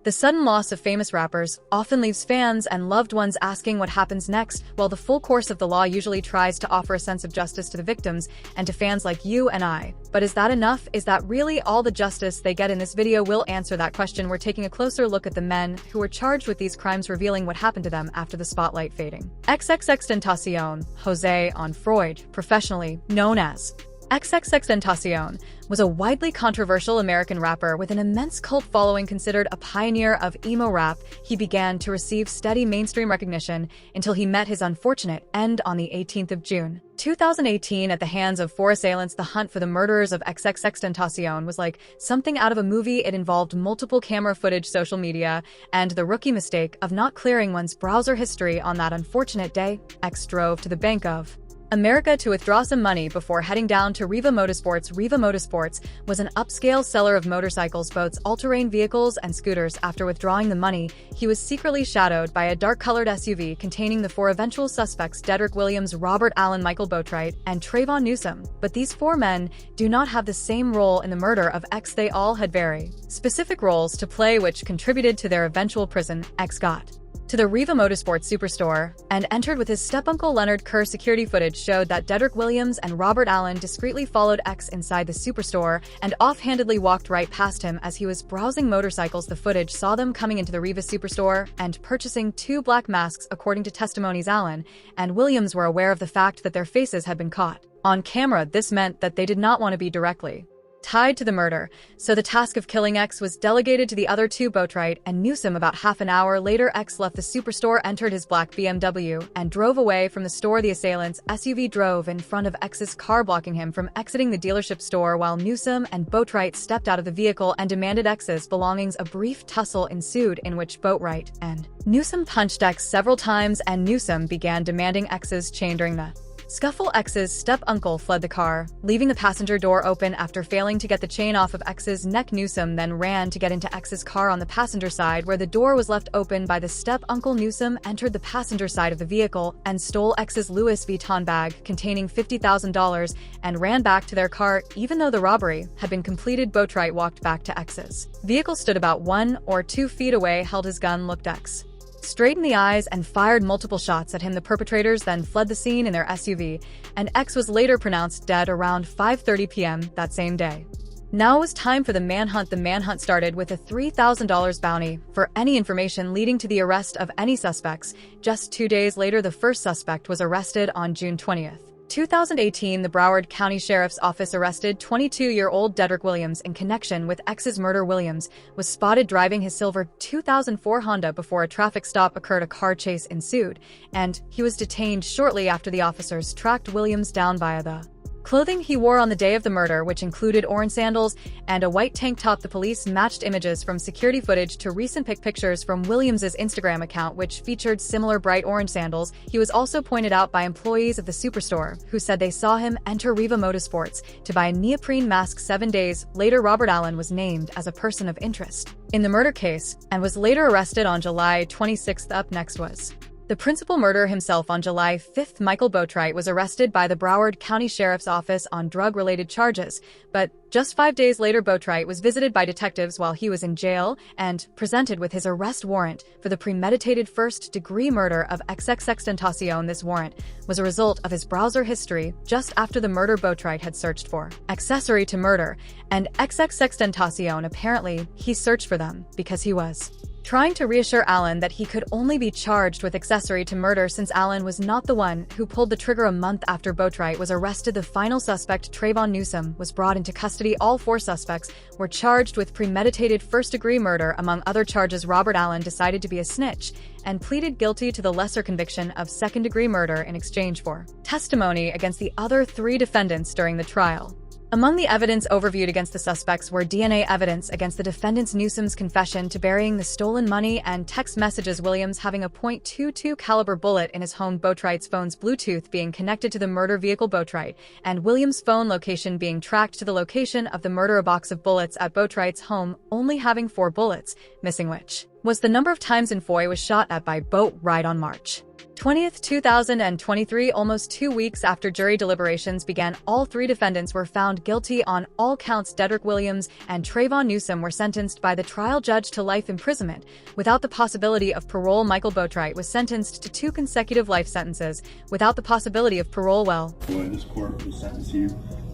The sudden loss of famous rappers often leaves fans and loved ones asking what happens next, while the full course of the law usually tries to offer a sense of justice to the victims and to fans like you and I. But is that enough? Is that really all the justice they get? In this video, we'll answer that question. We're taking a closer look at the men who were charged with these crimes, revealing what happened to them after the spotlight fading. XXXTentacion, Jose on Freud, professionally known as XXXTentacion, was a widely controversial American rapper with an immense cult following. Considered a pioneer of emo rap, he began to receive steady mainstream recognition until he met his unfortunate end on the 18th of June, 2018 at the hands of four assailants. The hunt for the murderers of XXXTentacion was like something out of a movie. It involved multiple camera footage, social media, and the rookie mistake of not clearing one's browser history. On that unfortunate day, X drove to the Bank of America to withdraw some money before heading down to Riva Motorsports. Riva Motorsports was an upscale seller of motorcycles, boats, all-terrain vehicles, and scooters. After withdrawing the money, he was secretly shadowed by a dark-colored SUV containing the four eventual suspects: Dedrick Williams, Robert Allen, Michael Boatwright, and Trayvon Newsome. But these four men do not have the same role in the murder of X. They all had very specific roles to play, which contributed to their eventual prison. X got to the Riva Motorsports superstore and entered with his step-uncle Leonard Kerr. Security footage showed that Dedrick Williams and Robert Allen discreetly followed X inside the superstore and offhandedly walked right past him as he was browsing motorcycles. The footage saw them coming into the Riva superstore and purchasing two black masks. According to testimonies, Allen and Williams were aware of the fact that their faces had been caught on camera. This meant that they did not want to be directly tied to the murder, so the task of killing X was delegated to the other two, Boatwright and Newsome. About half an hour later, X left the superstore, entered his black BMW, and drove away from the store. The assailants' SUV drove in front of X's car, blocking him from exiting the dealership store, while Newsome and Boatwright stepped out of the vehicle and demanded X's belongings. A brief tussle ensued in which Boatwright and Newsome punched X several times, and Newsome began demanding X's chain. During the scuffle, X's step-uncle fled the car, leaving the passenger door open. After failing to get the chain off of X's neck, Newsome then ran to get into X's car on the passenger side, where the door was left open by the step-uncle. Newsome entered the passenger side of the vehicle and stole X's Louis Vuitton bag containing $50,000 and ran back to their car. Even though the robbery had been completed, Boatwright walked back to X's vehicle, stood about 1 or 2 feet away, held his gun, looked X straight in the eyes, and fired multiple shots at him. The perpetrators then fled the scene in their SUV, and X was later pronounced dead around 5:30 p.m. that same day. Now it was time for the manhunt. The manhunt started with a $3,000 bounty for any information leading to the arrest of any suspects. Just 2 days later, the first suspect was arrested. On June 20th, 2018, the Broward County Sheriff's Office arrested 22-year-old Dedrick Williams in connection with X's murder. Williams was spotted driving his silver 2004 Honda before a traffic stop occurred. A car chase ensued, and he was detained shortly after. The officers tracked Williams down via the clothing he wore on the day of the murder, which included orange sandals and a white tank top. The police matched images from security footage to recent pictures from Williams's Instagram account, which featured similar bright orange sandals. He was also pointed out by employees of the superstore, who said they saw him enter Riva Motorsports to buy a neoprene mask. 7 days later, Robert Allen was named as a person of interest in the murder case and was later arrested on July 26th. Up next was the principal murderer himself. On July 5th, Michael Boatwright was arrested by the Broward County Sheriff's Office on drug-related charges, but just 5 days later, Boatwright was visited by detectives while he was in jail and presented with his arrest warrant for the premeditated first-degree murder of XXXTentacion. This warrant was a result of his browser history. Just after the murder, Boatwright had searched for accessory to murder and XXXTentacion. Apparently, he searched for them because he was trying to reassure Allen that he could only be charged with accessory to murder, since Allen was not the one who pulled the trigger. A month after Boatwright was arrested, the final suspect, Trayvon Newsome, was brought into custody. All four suspects were charged with premeditated first-degree murder. Among other charges, Robert Allen decided to be a snitch and pleaded guilty to the lesser conviction of second-degree murder in exchange for testimony against the other 3 defendants during the trial. Among the evidence overviewed against the suspects were DNA evidence against the defendants, Newsome's confession to burying the stolen money, and text messages, Williams having a .22 caliber bullet in his home, Boatwright's phone's Bluetooth being connected to the murder vehicle, Boatwright and Williams' phone location being tracked to the location of the murder. A box of bullets at Boatwright's home only having 4 bullets, missing which was the number of times Foy was shot at by Boatwright on March 20th, 2023, almost 2 weeks after jury deliberations began, all 3 defendants were found guilty on all counts. Dedrick Williams and Trayvon Newsome were sentenced by the trial judge to life imprisonment without the possibility of parole. Michael Boatwright was sentenced to 2 consecutive life sentences without the possibility of parole. This court will sentence you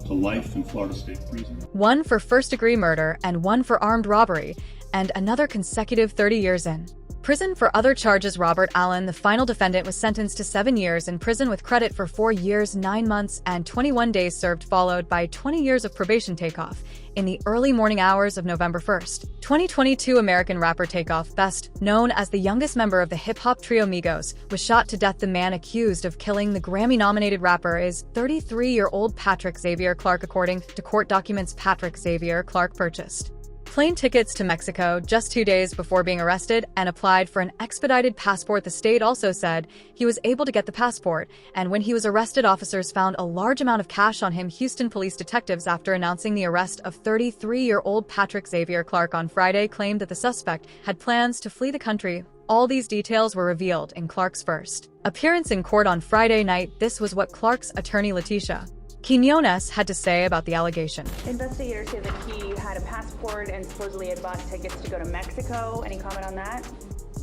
to life in Florida State Prison. 1 for first-degree murder and 1 for armed robbery, and another consecutive 30 years in prison for other charges. Robert Allen, the final defendant, was sentenced to 7 years in prison with credit for 4 years, 9 months, and 21 days served, followed by 20 years of probation. Takeoff. In the early morning hours of November 1st, 2022, American rapper Takeoff, best known as the youngest member of the hip-hop trio Migos, was shot to death. The man accused of killing the Grammy-nominated rapper is 33-year-old Patrick Xavier Clark. According to court documents, Patrick Xavier Clark purchased plane tickets to Mexico just 2 days before being arrested and applied for an expedited passport. The state also said he was able to get the passport, and when he was arrested, officers found a large amount of cash on him. Houston police detectives, after announcing the arrest of 33-year-old Patrick Xavier Clark on Friday, claimed that the suspect had plans to flee the country. All these details were revealed in Clark's first appearance in court on Friday night. This was what Clark's attorney Leticia Quinones had to say about the allegation. Investigators say that he had a passport and supposedly had bought tickets to go to Mexico. Any comment on that?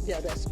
Yeah, that's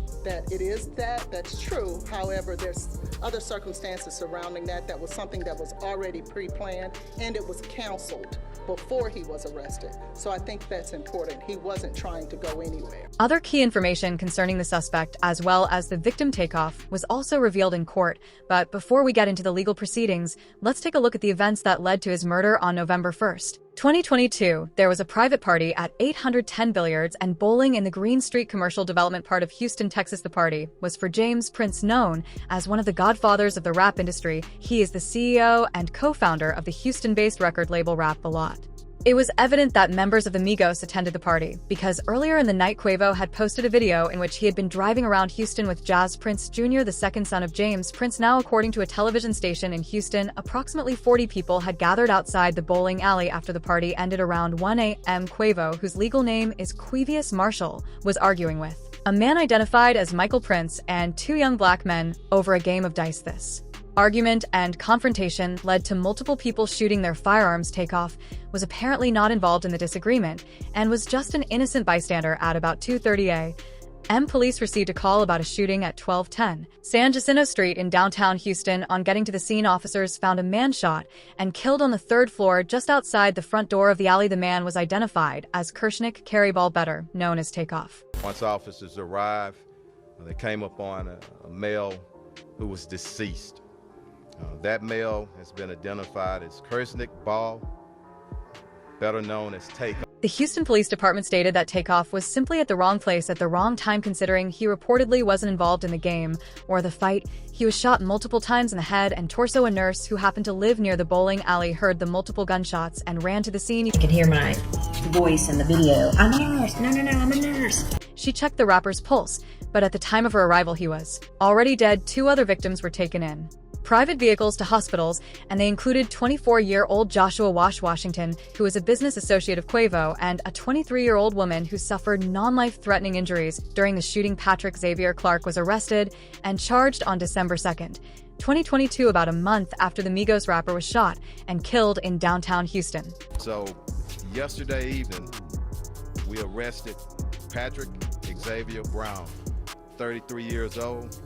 true. However, there's other circumstances surrounding that. That was something that was already pre-planned, and it was canceled before he was arrested. So I think that's important. He wasn't trying to go anywhere. Other key information concerning the suspect, as well as the victim Takeoff, was also revealed in court. But before we get into the legal proceedings, let's take a look at the events that led to his murder on November 1st. 2022, there was a private party at 810 Billiards and Bowling in the Green Street commercial development part of Houston, Texas. The party was for James Prince, known as one of the godfathers of the rap industry. He is the CEO and co-founder of the Houston-based record label Rap A Lot. It was evident that members of the Migos attended the party, because earlier in the night Quavo had posted a video in which he had been driving around Houston with Jazz Prince Jr., the second son of James Prince. Now, according to a television station in Houston, approximately 40 people had gathered outside the bowling alley after the party ended around 1 a.m. Quavo, whose legal name is Quavius Marshall, was arguing with a man identified as Michael Prince and 2 young black men over a game of dice. This argument and confrontation led to multiple people shooting their firearms. Takeoff was apparently not involved in the disagreement and was just an innocent bystander. At about 2:30 a.m., police received a call about a shooting at 1210 San Jacinto Street in downtown Houston. On getting to the scene, officers found a man shot and killed on the 3rd floor just outside the front door of the alley. The man was identified as Kirshnick Carryball, better known as Takeoff. Once officers arrived, they came upon a male who was deceased. That male has been identified as Kirshnick Ball, better known as Takeoff. The Houston Police Department stated that Takeoff was simply at the wrong place at the wrong time, considering he reportedly wasn't involved in the game or the fight. He was shot multiple times in the head and torso. A nurse who happened to live near the bowling alley heard the multiple gunshots and ran to the scene. You can hear my voice in the video. I'm a nurse. No, I'm a nurse. She checked the rapper's pulse, but at the time of her arrival, he was already dead. 2 other victims were taken in private vehicles to hospitals, and they included 24-year-old Joshua Washington, who was a business associate of Quavo, and a 23-year-old woman who suffered non-life-threatening injuries during the shooting. Patrick Xavier Clark was arrested and charged on December 2nd, 2022, about a month after the Migos rapper was shot and killed in downtown Houston. So, yesterday evening, we arrested Patrick Xavier Brown, 33 years old.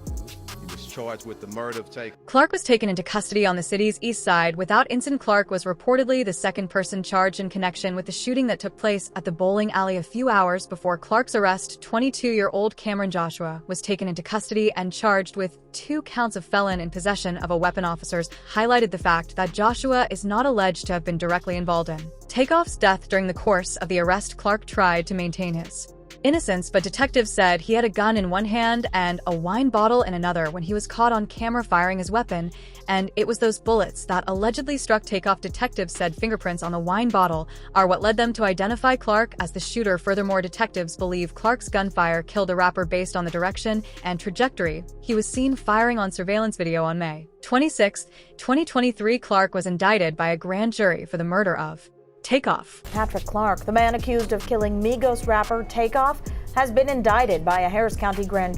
Charged with the murder of Takeoff. Clark was taken into custody on the city's east side without incident. Clark was reportedly the second person charged in connection with the shooting that took place at the bowling alley a few hours before Clark's arrest. 22-year-old Cameron Joshua was taken into custody and charged with 2 counts of felon in possession of a weapon. Officers highlighted the fact that Joshua is not alleged to have been directly involved in Takeoff's death. During the course of the arrest, Clark tried to maintain his innocence, but detectives said he had a gun in one hand and a wine bottle in another when he was caught on camera firing his weapon, and it was those bullets that allegedly struck Takeoff. Detectives said fingerprints on the wine bottle are what led them to identify Clark as the shooter. Furthermore, detectives believe Clark's gunfire killed the rapper based on the direction and trajectory he was seen firing on surveillance video. On May 26, 2023, Clark was indicted by a grand jury for the murder of Takeoff. Patrick Clark, the man accused of killing Migos rapper Takeoff, has been indicted by a Harris County grand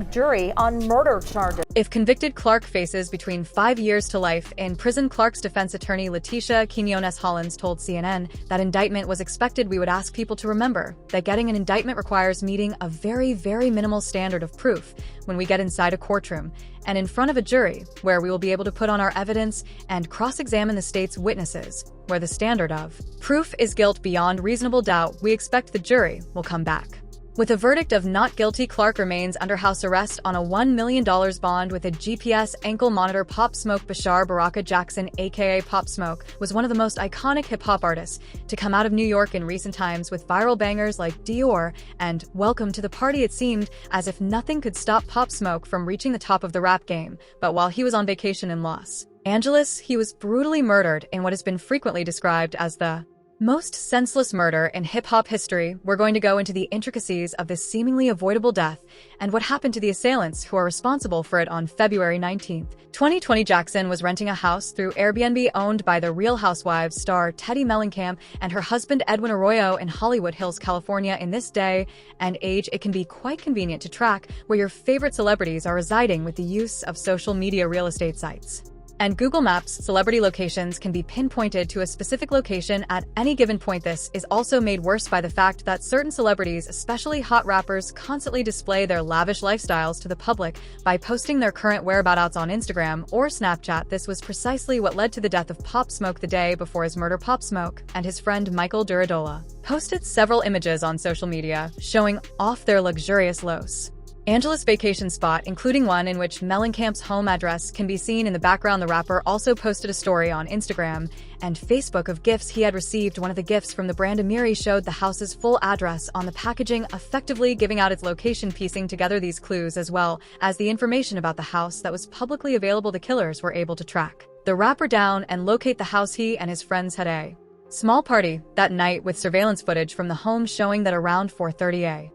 jury on murder charges. If convicted, Clark faces between 5 years to life in prison. Clark's defense attorney Letitia Quinones-Hollins told CNN that indictment was expected. We would ask people to remember that getting an indictment requires meeting a very, very minimal standard of proof when we get inside a courtroom and in front of a jury, where we will be able to put on our evidence and cross-examine the state's witnesses, where the standard of proof is guilt beyond reasonable doubt. We expect the jury will come back with a verdict of not guilty. Clark remains under house arrest on a $1 million bond with a GPS ankle monitor. Pop Smoke Bashar Baraka Jackson, aka Pop Smoke, was one of the most iconic hip-hop artists to come out of New York in recent times, with viral bangers like Dior and Welcome to the Party. It seemed as if nothing could stop Pop Smoke from reaching the top of the rap game, but while he was on vacation in Los Angeles, he was brutally murdered in what has been frequently described as the most senseless murder in hip-hop history. We're going to go into the intricacies of this seemingly avoidable death and what happened to the assailants who are responsible for it. On February 19, 2020, Jackson was renting a house through Airbnb owned by the Real Housewives star Teddi Mellencamp and her husband Edwin Arroyo in Hollywood Hills, California. In this day and age, it can be quite convenient to track where your favorite celebrities are residing with the use of social media real estate sites. And Google Maps, celebrity locations can be pinpointed to a specific location at any given point. This is also made worse by the fact that certain celebrities, especially hot rappers, constantly display their lavish lifestyles to the public by posting their current whereabouts on Instagram or Snapchat. This was precisely what led to the death of Pop Smoke. The day before his murder, Pop Smoke and his friend Michael Duradola posted several images on social media showing off their luxurious Los Angeles vacation spot, including one in which Mellencamp's home address can be seen in the background. The rapper also posted a story on Instagram and Facebook of gifts he had received. One of the gifts from the brand Amiri showed the house's full address on the packaging, effectively giving out its location. Piecing together these clues as well as the information about the house that was publicly available, the killers were able to track the rapper down and locate the house he and his friends had a small party that night, with surveillance footage from the home showing that around 4:30 a.m.,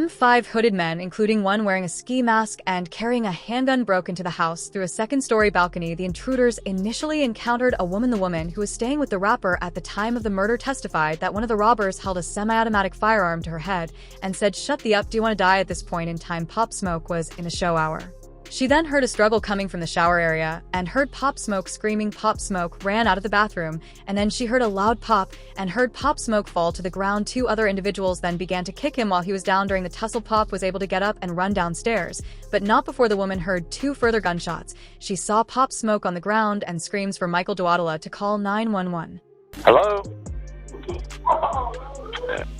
5 hooded men, including one wearing a ski mask and carrying a handgun, broke into the house through a second-story balcony. The intruders initially encountered a woman. The woman, who was staying with the rapper at the time of the murder, testified that one of the robbers held a semi-automatic firearm to her head and said, "Shut the up, do you want to die?" At this point in time, Pop Smoke was in a show hour. She then heard a struggle coming from the shower area and heard Pop Smoke screaming. Pop Smoke ran out of the bathroom, and then she heard a loud pop and heard Pop Smoke fall to the ground. 2 other individuals then began to kick him while he was down. During the tussle, Pop was able to get up and run downstairs, but not before the woman heard 2 further gunshots. She saw Pop Smoke on the ground and screams for Michael Duradola to call 911. Hello?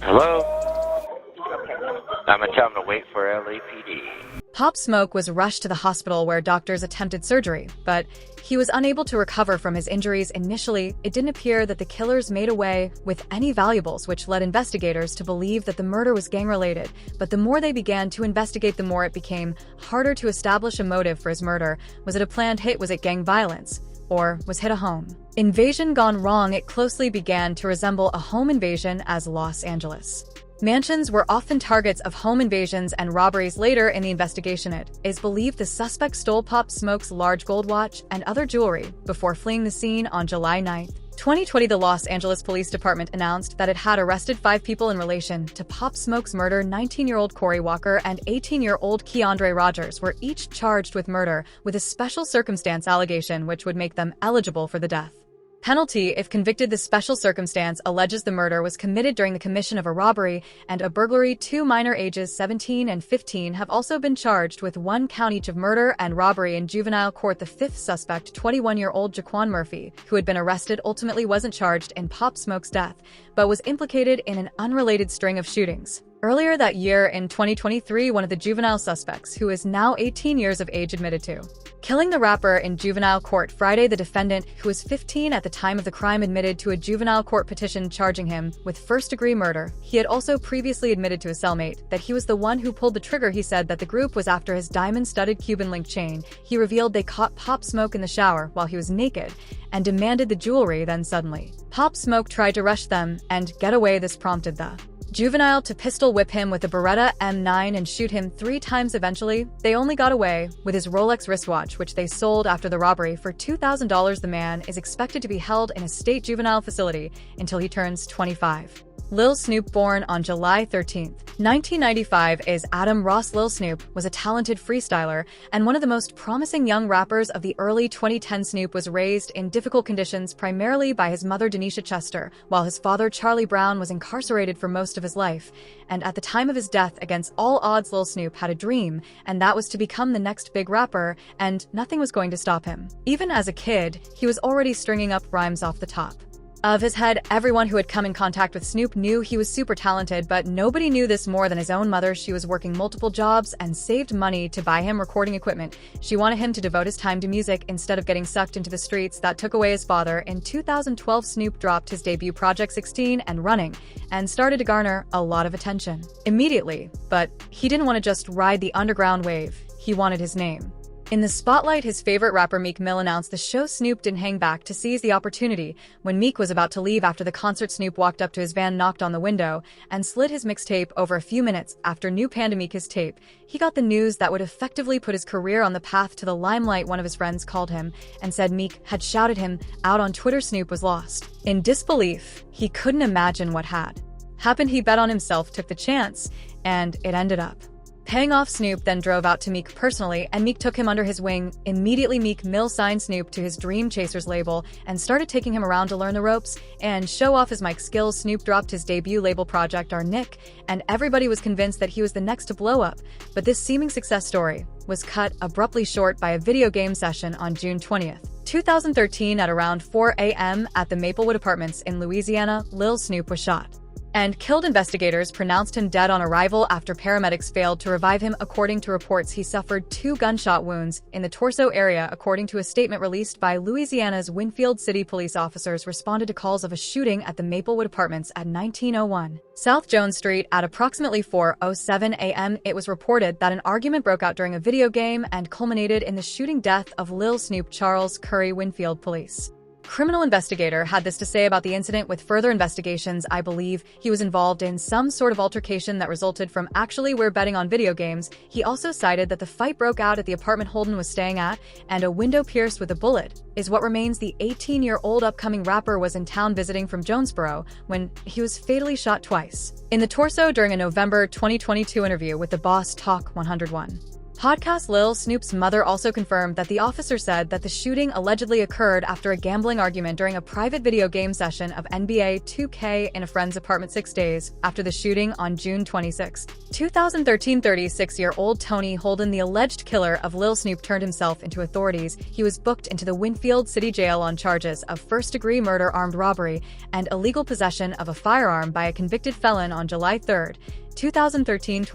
Hello? I'm gonna tell him to wait for LAPD. Pop Smoke was rushed to the hospital where doctors attempted surgery, but he was unable to recover from his injuries. Initially, it didn't appear that the killers made away with any valuables, which led investigators to believe that the murder was gang-related. But the more they began to investigate, the more it became harder to establish a motive for his murder. Was it a planned hit? Was it gang violence? Or was hit a home invasion gone wrong? It closely began to resemble a home invasion, as Los Angeles mansions were often targets of home invasions and robberies. Later in the investigation, it is believed the suspect stole Pop Smoke's large gold watch and other jewelry before fleeing the scene. On July 9, 2020, the Los Angeles Police Department announced that it had arrested 5 people in relation to Pop Smoke's murder. 19-year-old Corey Walker and 18-year-old Keandre Rogers were each charged with murder with a special circumstance allegation which would make them eligible for the death penalty if convicted. The special circumstance alleges the murder was committed during the commission of a robbery and a burglary. 2 minor, ages 17 and 15, have also been charged with 1 count each of murder and robbery in juvenile court. The 5th suspect, 21-year-old Jaquan Murphy, who had been arrested, ultimately wasn't charged in Pop Smoke's death, but was implicated in an unrelated string of shootings. Earlier that year, in 2023, one of the juvenile suspects, who is now 18 years of age, admitted to killing the rapper in juvenile court Friday. The defendant, who was 15 at the time of the crime, admitted to a juvenile court petition charging him with first-degree murder. He had also previously admitted to his cellmate that he was the one who pulled the trigger. He said that the group was after his diamond-studded Cuban link chain. He revealed they caught Pop Smoke in the shower while he was naked and demanded the jewelry. Then suddenly, Pop Smoke tried to rush them and get away. This prompted the juvenile to pistol whip him with a Beretta M9 and shoot him 3 times. Eventually, they only got away with his Rolex wristwatch, which they sold after the robbery for $2,000. The man is expected to be held in a state juvenile facility until he turns 25. Lil Snupe, born on July 13, 1995, is Adam Ross. Lil Snupe was a talented freestyler and one of the most promising young rappers of the early 2010s. Snupe was raised in difficult conditions primarily by his mother Denisha Chester, while his father Charlie Brown was incarcerated for most of his life. And at the time of his death, against all odds, Lil Snupe had a dream, and that was to become the next big rapper, and nothing was going to stop him. Even as a kid, he was already stringing up rhymes off the top of his head. Everyone who had come in contact with Snupe knew he was super talented, but nobody knew this more than his own mother. She was working multiple jobs and saved money to buy him recording equipment. She wanted him to devote his time to music instead of getting sucked into the streets that took away his father. In 2012, Snupe dropped his debut project 16 and Running and started to garner a lot of attention immediately. But he didn't want to just ride the underground wave. He wanted his name in the spotlight. His favorite rapper Meek Mill announced the show. Snupe didn't hang back to seize the opportunity. When Meek was about to leave after the concert, Snupe walked up to his van, knocked on the window, and slid his mixtape over a few minutes after New Pandemic. His tape. He got the news that would effectively put his career on the path to the limelight. One of his friends called him and said Meek had shouted him out on Twitter. Snupe was lost in disbelief. He couldn't imagine what had happened. He bet on himself, took the chance, and it ended up paying off. Snupe then drove out to Meek personally, and Meek took him under his wing. Immediately, Meek Mill signed Snupe to his Dream Chasers label and started taking him around to learn the ropes and show off his mic skills. Snupe dropped his debut label project, Our Nick, and everybody was convinced that he was the next to blow up. But this seeming success story was cut abruptly short by a video game session on June 20th, 2013 at around 4 a.m. at the Maplewood Apartments in Louisiana. Lil Snupe was shot and killed. Investigators pronounced him dead on arrival after paramedics failed to revive him. According to reports, he suffered 2 gunshot wounds in the torso area. According to a statement released by Louisiana's Winfield City police, officers responded to calls of a shooting at the Maplewood Apartments at 1901 South Jones Street at approximately 4:07 a.m. It was reported that an argument broke out during a video game and culminated in the shooting death of Lil Snupe. Charles Curry, Winfield Police criminal investigator, had this to say about the incident: with further investigations, I believe he was involved in some sort of altercation that resulted from actually we're betting on video games. He also cited that the fight broke out at the apartment Holden was staying at, and a window pierced with a bullet is what remains. The 18-year-old upcoming rapper was in town visiting from Jonesboro when he was fatally shot twice in the torso during a November 2022 interview with the Boss Talk 101 podcast. Lil Snupe's mother also confirmed that the officer said that the shooting allegedly occurred after a gambling argument during a private video game session of NBA 2K in a friend's apartment 6 days after the shooting on June 26, 2013. 36-year-old Tony Holden, the alleged killer of Lil Snupe, turned himself into authorities. He was booked into the Winfield City Jail on charges of first-degree murder, armed robbery, and illegal possession of a firearm by a convicted felon on July 3, 2013.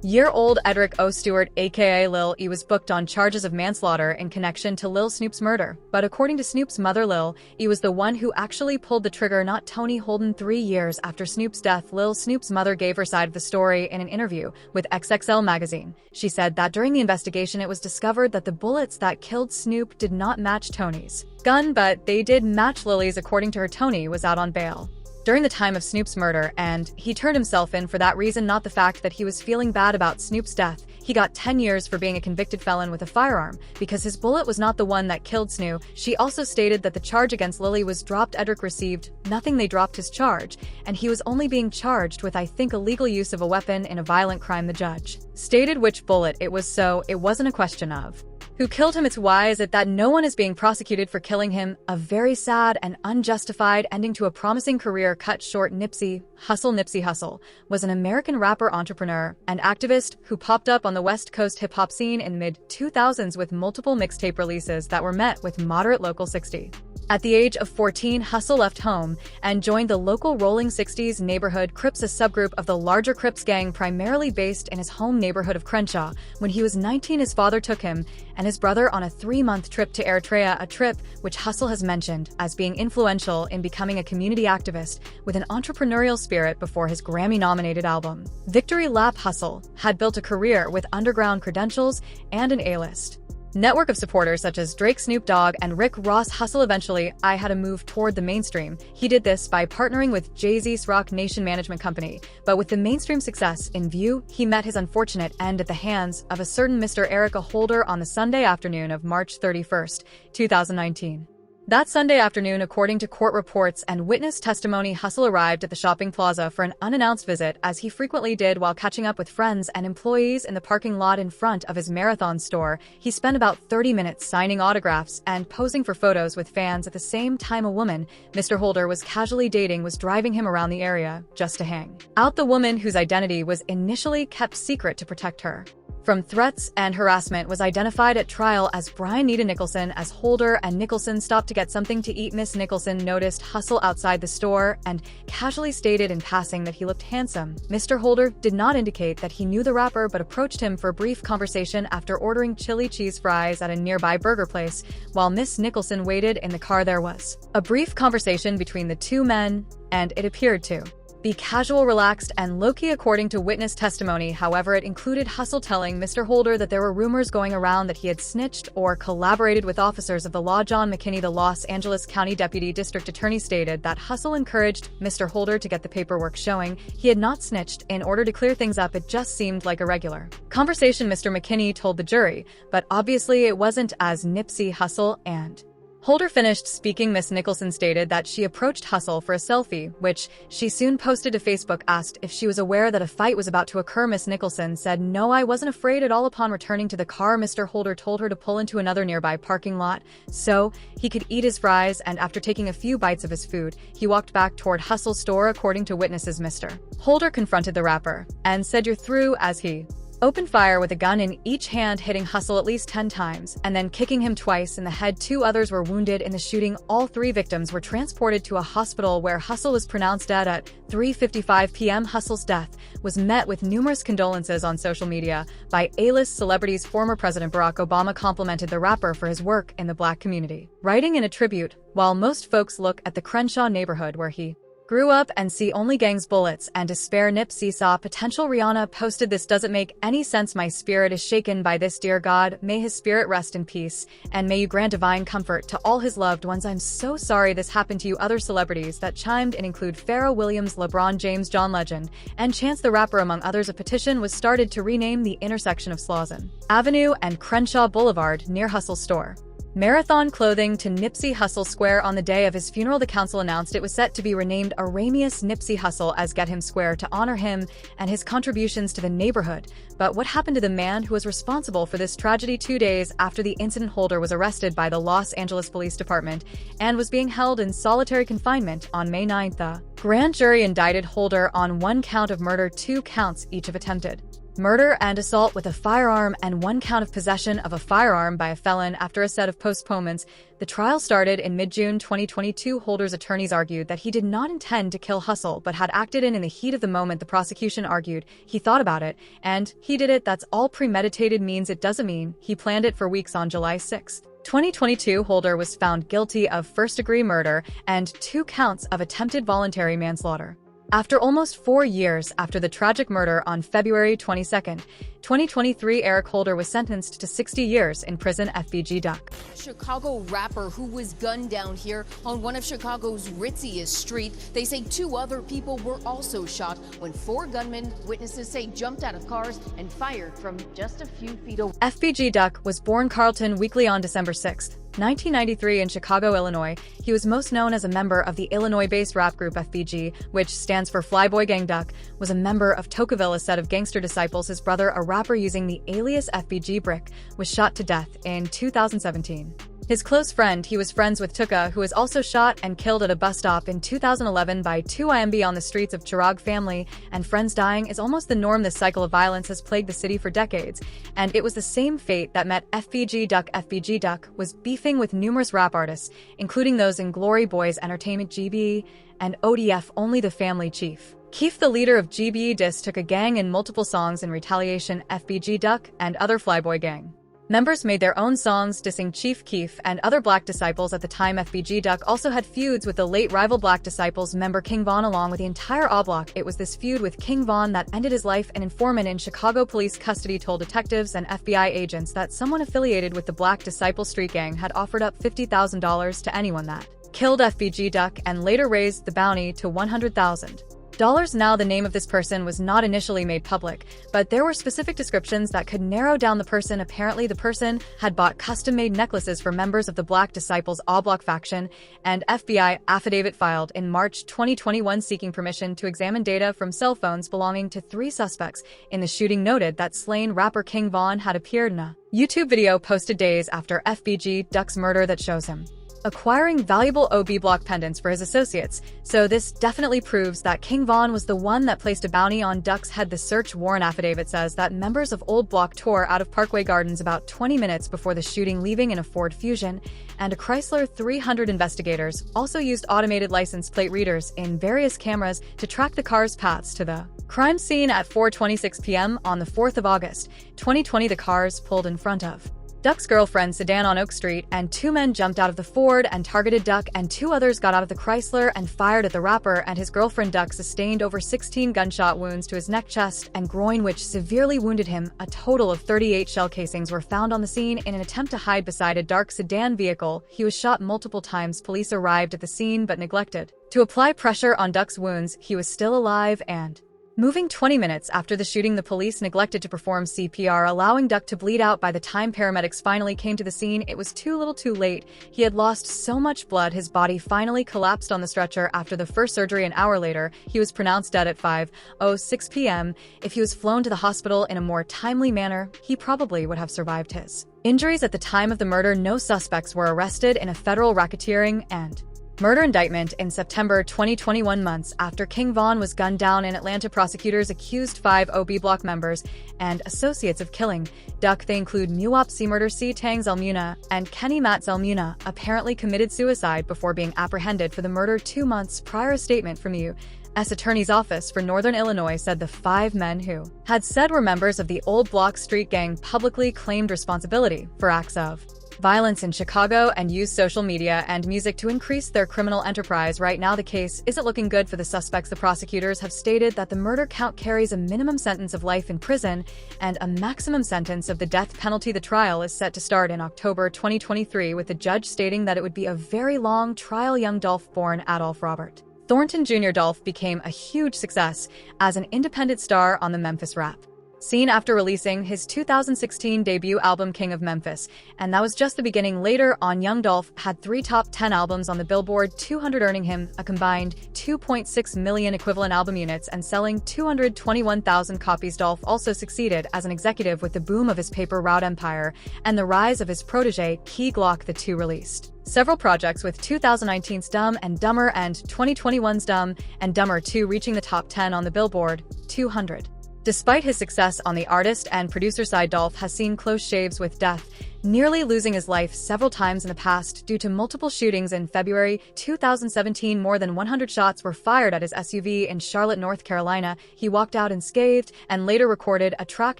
21-year-old Edric O. Stewart, aka Lil E, was booked on charges of manslaughter in connection to Lil Snupe's murder. But according to Snupe's mother, Lil E was the one who actually pulled the trigger, not Tony Holden. 3 years after Snupe's death, Lil Snupe's mother gave her side of the story in an interview with XXL magazine. She said that during the investigation, it was discovered that the bullets that killed Snupe did not match Tony's gun, but they did match Lily's. According to her, Tony was out on bail during the time of Snupe's murder, and he turned himself in for that reason, not the fact that he was feeling bad about Snupe's death. He got 10 years for being a convicted felon with a firearm because his bullet was not the one that killed Snupe. She also stated that the charge against Lily was dropped. Edric received nothing. They dropped his charge, and he was only being charged with, I think, illegal use of a weapon in a violent crime. The judge stated which bullet it was, so it wasn't a question of who killed him, it's why is it that no one is being prosecuted for killing him. A very sad and unjustified ending to a promising career cut short. Nipsey Hussle was an American rapper, entrepreneur, and activist who popped up on the West Coast hip-hop scene in the mid-2000s with multiple mixtape releases that were met with moderate local 60. At the age of 14, Hussle left home and joined the local Rolling 60s neighborhood Crips, a subgroup of the larger Crips gang primarily based in his home neighborhood of Crenshaw. When he was 19, his father took him and his brother on a 3-month trip to Eritrea, a trip which Hussle has mentioned as being influential in becoming a community activist with an entrepreneurial spirit. Before his Grammy-nominated album, Victory Lap, Hussle had built a career with underground credentials and an A-list network of supporters such as Drake, Snoop Dogg, and Rick Ross. Hussle eventually had to move toward the mainstream. He did this by partnering with Jay-Z's Rock Nation management company. But with the mainstream success in view, he met his unfortunate end at the hands of a certain Mr. Erica Holder on the Sunday afternoon of March 31, 2019. That Sunday afternoon, according to court reports and witness testimony, Hussle arrived at the shopping plaza for an unannounced visit, as he frequently did while catching up with friends and employees in the parking lot in front of his Marathon store. He spent about 30 minutes signing autographs and posing for photos with fans. At the same time, a woman Mr. Holder was casually dating was driving him around the area just to hang out. The woman, whose identity was initially kept secret to protect her from threats and harassment, was identified at trial as Brianita Nicholson. As Holder and Nicholson stopped to get something to eat, Miss Nicholson noticed Hussle outside the store and casually stated in passing that he looked handsome. Mr. Holder did not indicate that he knew the rapper, but approached him for a brief conversation after ordering chili cheese fries at a nearby burger place. While Miss Nicholson waited in the car, there was a brief conversation between the two men, and it appeared to be casual, relaxed, and low-key. According to witness testimony, however, it included Hussle telling Mr. Holder that there were rumors going around that he had snitched or collaborated with officers of the law. John McKinney, the Los Angeles County Deputy District Attorney, stated that Hussle encouraged Mr. Holder to get the paperwork showing he had not snitched in order to clear things up. It just seemed like a regular conversation, Mr. McKinney told the jury, but obviously it wasn't. As Nipsey Hussle and Holder finished speaking, Miss Nicholson stated that she approached Hussle for a selfie, which she soon posted to Facebook. Asked if she was aware that a fight was about to occur, Miss Nicholson said, "No, I wasn't afraid at all." Upon returning to the car, Mr. Holder told her to pull into another nearby parking lot so he could eat his fries, and after taking a few bites of his food, he walked back toward Hussle's store. According to witnesses, Mr. Holder confronted the rapper and said, "You're through," as he opened fire with a gun in each hand, hitting Hussle at least 10 times, and then kicking him twice in the head. 2 others were wounded in the shooting. All 3 victims were transported to a hospital where Hussle was pronounced dead at 3:55 p.m. Hussle's death was met with numerous condolences on social media by A-list celebrities. Former President Barack Obama complimented the rapper for his work in the black community, writing in a tribute, "While most folks look at the Crenshaw neighborhood where he grew up and see only gangs, bullets, and despair, Nipsey saw potential." Rihanna posted, "This doesn't make any sense. My spirit is shaken by this. Dear God, may his spirit rest in peace, and may you grant divine comfort to all his loved ones. I'm so sorry this happened to you." Other celebrities that chimed in include Pharrell Williams, LeBron James, John Legend, and Chance the Rapper, among others. A petition was started to rename the intersection of Slauson Avenue and Crenshaw Boulevard near Hussle's store Marathon Clothing to Nipsey Hussle Square. On the day of his funeral, the council announced it was set to be renamed Aramius Nipsey Hussle as Get Him Square to honor him and his contributions to the neighborhood. But what happened to the man who was responsible for this tragedy? 2 days after the incident, Holder was arrested by the Los Angeles Police Department and was being held in solitary confinement. On May 9th, the grand jury indicted Holder on 1 count of murder, 2 counts each of attempted murder and assault with a firearm, and 1 count of possession of a firearm by a felon. After a set of postponements, the trial started in mid-June 2022. Holder's attorneys argued that he did not intend to kill Hussle, but had acted in the heat of the moment. The prosecution argued he thought about it, and he did it. That's all premeditated means. It doesn't mean he planned it for weeks. On July 6, 2022, Holder was found guilty of first-degree murder and 2 counts of attempted voluntary manslaughter. After almost 4 years after the tragic murder on February 22, 2023, Eric Holder was sentenced to 60 years in prison. FBG Duck. Chicago rapper who was gunned down here on one of Chicago's ritziest streets. They say 2 other people were also shot when 4 gunmen, witnesses say, jumped out of cars and fired from just a few feet away. FBG Duck was born Carlton Weekly on December 6, 1993 in Chicago, Illinois. He was most known as a member of the Illinois-based rap group FBG, which stands for Flyboy Gang. Duck was a member of Tocqueville, a set of gangster disciples. His brother, a rapper using the alias FBG Brick, was shot to death in 2017. His close friend, he was friends with Tuka, who was also shot and killed at a bus stop in 2011 by 2 IMB on the streets of Chirag. Family and friends dying is almost the norm. This cycle of violence has plagued the city for decades, and it was the same fate that met FBG Duck. FBG Duck was beefing with numerous rap artists, including those in Glory Boys Entertainment, GB, and ODF. Only the Family Chief Keef, the leader of GB, took a gang in multiple songs in retaliation. FBG Duck and other Flyboy Gang members made their own songs dissing Chief Keef and other Black Disciples. At the time, FBG Duck also had feuds with the late rival Black Disciples member King Von, along with the entire O-Block. It was this feud with King Von that ended his life. An informant in Chicago police custody told detectives and FBI agents that someone affiliated with the Black Disciple street gang had offered up $50,000 to anyone that killed FBG Duck and later raised the bounty to $100,000. Now, the name of this person was not initially made public, but there were specific descriptions that could narrow down the person. Apparently, the person had bought custom-made necklaces for members of the Black Disciples All-Block faction, and FBI affidavit filed in March 2021 seeking permission to examine data from cell phones belonging to 3 suspects in the shooting noted that slain rapper King Von had appeared in a YouTube video posted days after FBG Duck's murder that shows him acquiring valuable OB block pendants for his associates, so this definitely proves that King Von was the one that placed a bounty on Duck's head. The search warrant affidavit says that members of Old Block tore out of Parkway Gardens about 20 minutes before the shooting, leaving in a Ford Fusion and a Chrysler 300. Investigators also used automated license plate readers in various cameras to track the car's paths to the crime scene at 4:26 p.m. on the 4th of August, 2020. The cars pulled in front of Duck's girlfriend's sedan on Oak Street, and 2 men jumped out of the Ford and targeted Duck, and 2 others got out of the Chrysler and fired at the rapper and his girlfriend. Duck sustained over 16 gunshot wounds to his neck, chest, and groin, which severely wounded him. A total of 38 shell casings were found on the scene in an attempt to hide beside a dark sedan vehicle. He was shot multiple times. Police arrived at the scene but neglected to apply pressure on Duck's wounds. He was still alive and moving. 20 minutes after the shooting, the police neglected to perform CPR, allowing Duck to bleed out. By the time paramedics finally came to the scene, it was too little too late. He had lost so much blood, his body finally collapsed on the stretcher after the first surgery. An hour later, he was pronounced dead at 5:06 p.m. If he was flown to the hospital in a more timely manner, he probably would have survived his injuries. At the time of the murder, no suspects were arrested in a federal racketeering and murder indictment in September 2021, months after King Von was gunned down in Atlanta. Prosecutors accused 5 OB Block members and associates of killing Duck. They include Muwap C. Murder C. Tang Zelmuna and Kenny Matt Zelmuna apparently committed suicide before being apprehended for the murder 2 months prior. A statement from the U.S. Attorney's Office for Northern Illinois said the 5 men who had said were members of the Old Block Street Gang publicly claimed responsibility for acts of violence in Chicago and used social media and music to increase their criminal enterprise. Right now, the case isn't looking good for the suspects. The prosecutors have stated that the murder count carries a minimum sentence of life in prison and a maximum sentence of the death penalty. The trial is set to start in October 2023, with the judge stating that it would be a very long trial. Young Dolph, born Adolph Robert Thornton Jr. Dolph, became a huge success as an independent star on the Memphis rap scene after releasing his 2016 debut album King of Memphis, and that was just the beginning. Later on, Young Dolph had 3 top 10 albums on the Billboard 200, earning him a combined 2.6 million equivalent album units and selling 221,000 copies. Dolph also succeeded as an executive with the boom of his paper route empire and the rise of his protege Key Glock. The two released several projects, with 2019's Dumb and Dumber and 2021's Dumb and Dumber 2 reaching the top 10 on the Billboard 200. Despite his success on the artist and producer side, Dolph has seen close shaves with death, nearly losing his life several times in the past due to multiple shootings. In February 2017, more than 100 shots were fired at his SUV in Charlotte, North Carolina. He walked out unscathed and later recorded a track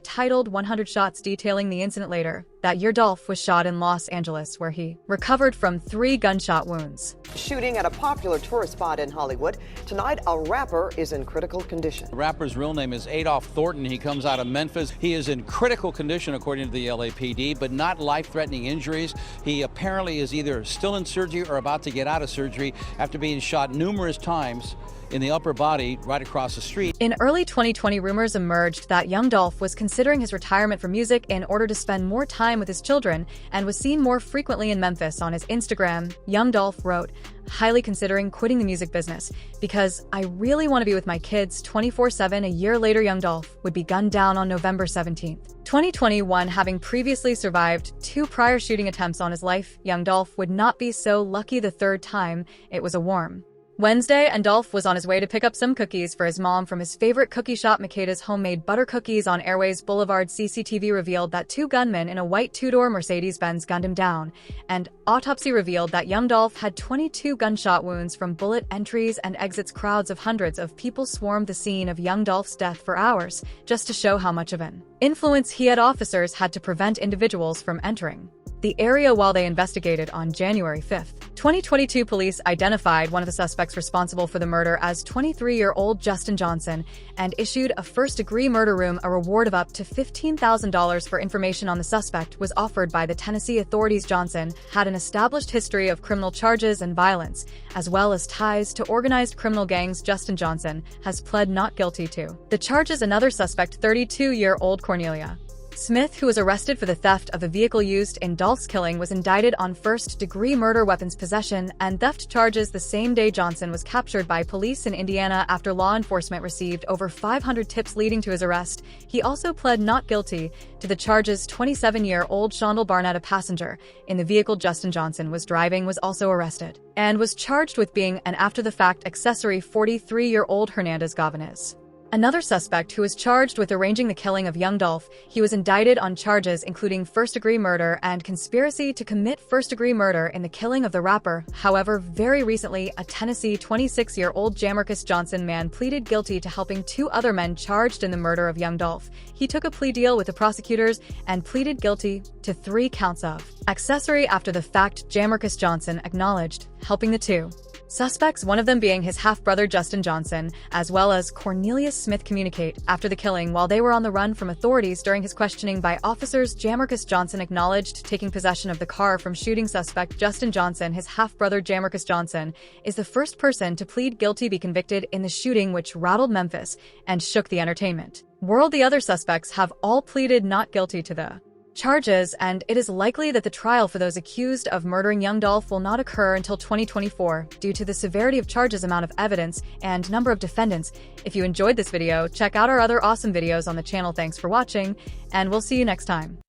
titled 100 Shots, detailing the incident. Later that year, Dolph was shot in Los Angeles, where he recovered from 3 gunshot wounds. Shooting at a popular tourist spot in Hollywood. Tonight, a rapper is in critical condition. The rapper's real name is Adolph Thornton. He comes out of Memphis. He is in critical condition, according to the LAPD, but not life-threatening injuries. He apparently is either still in surgery or about to get out of surgery after being shot numerous times in the upper body right across the street. In early 2020, rumors emerged that Young Dolph was considering his retirement from music in order to spend more time with his children and was seen more frequently in Memphis. On his Instagram, Young Dolph wrote, "Highly considering quitting the music business because I really want to be with my kids 24/7. A year later, Young Dolph would be gunned down on November 17th, 2021. Having previously survived 2 prior shooting attempts on his life, Young Dolph would not be so lucky the third time. It was a warm Wednesday, and Dolph was on his way to pick up some cookies for his mom from his favorite cookie shop, Makeda's Homemade Butter Cookies on Airways Boulevard. CCTV revealed that 2 gunmen in a white 2-door Mercedes-Benz gunned him down, and autopsy revealed that Young Dolph had 22 gunshot wounds from bullet entries and exits. Crowds of hundreds of people swarmed the scene of Young Dolph's death for hours, just to show how much of an influence he had. Officers had to prevent individuals from entering the area while they investigated on January 5th. 2022 police identified one of the suspects responsible for the murder as 23-year-old Justin Johnson and issued a first-degree murder room. A reward of up to $15,000 for information on the suspect was offered by the Tennessee authorities. Johnson had an established history of criminal charges and violence, as well as ties to organized criminal gangs. Justin Johnson has pled not guilty to the charges. Another suspect, 32-year-old Cornelia Smith, who was arrested for the theft of a vehicle used in Dolph's killing, was indicted on first-degree murder, weapons possession, and theft charges the same day. Johnson was captured by police in Indiana after law enforcement received over 500 tips leading to his arrest. He also pled not guilty to the charges. 27-year-old Shondell Barnett, a passenger in the vehicle Justin Johnson was driving, was also arrested and was charged with being an after-the-fact accessory. 43-year-old Hernandez Gavanes, another suspect who was charged with arranging the killing of Young Dolph. He was indicted on charges including first-degree murder and conspiracy to commit first-degree murder in the killing of the rapper. However, very recently, a Tennessee 26-year-old Jamarcus Johnson man pleaded guilty to helping two other men charged in the murder of Young Dolph. He took a plea deal with the prosecutors and pleaded guilty to 3 counts of accessory after the fact. Jamarcus Johnson acknowledged helping the two suspects, one of them being his half-brother Justin Johnson, as well as Cornelia Smith, communicate after the killing while they were on the run from authorities. During his questioning by officers, Jamarcus Johnson acknowledged taking possession of the car from shooting suspect Justin Johnson. His half-brother Jamarcus Johnson is the first person to plead guilty, be convicted in the shooting which rattled Memphis and shook the entertainment world. The other suspects have all pleaded not guilty to the charges, and it is likely that the trial for those accused of murdering Young Dolph will not occur until 2024 due to the severity of charges, amount of evidence, and number of defendants. If you enjoyed this video, check out our other awesome videos on the channel. Thanks for watching, and we'll see you next time.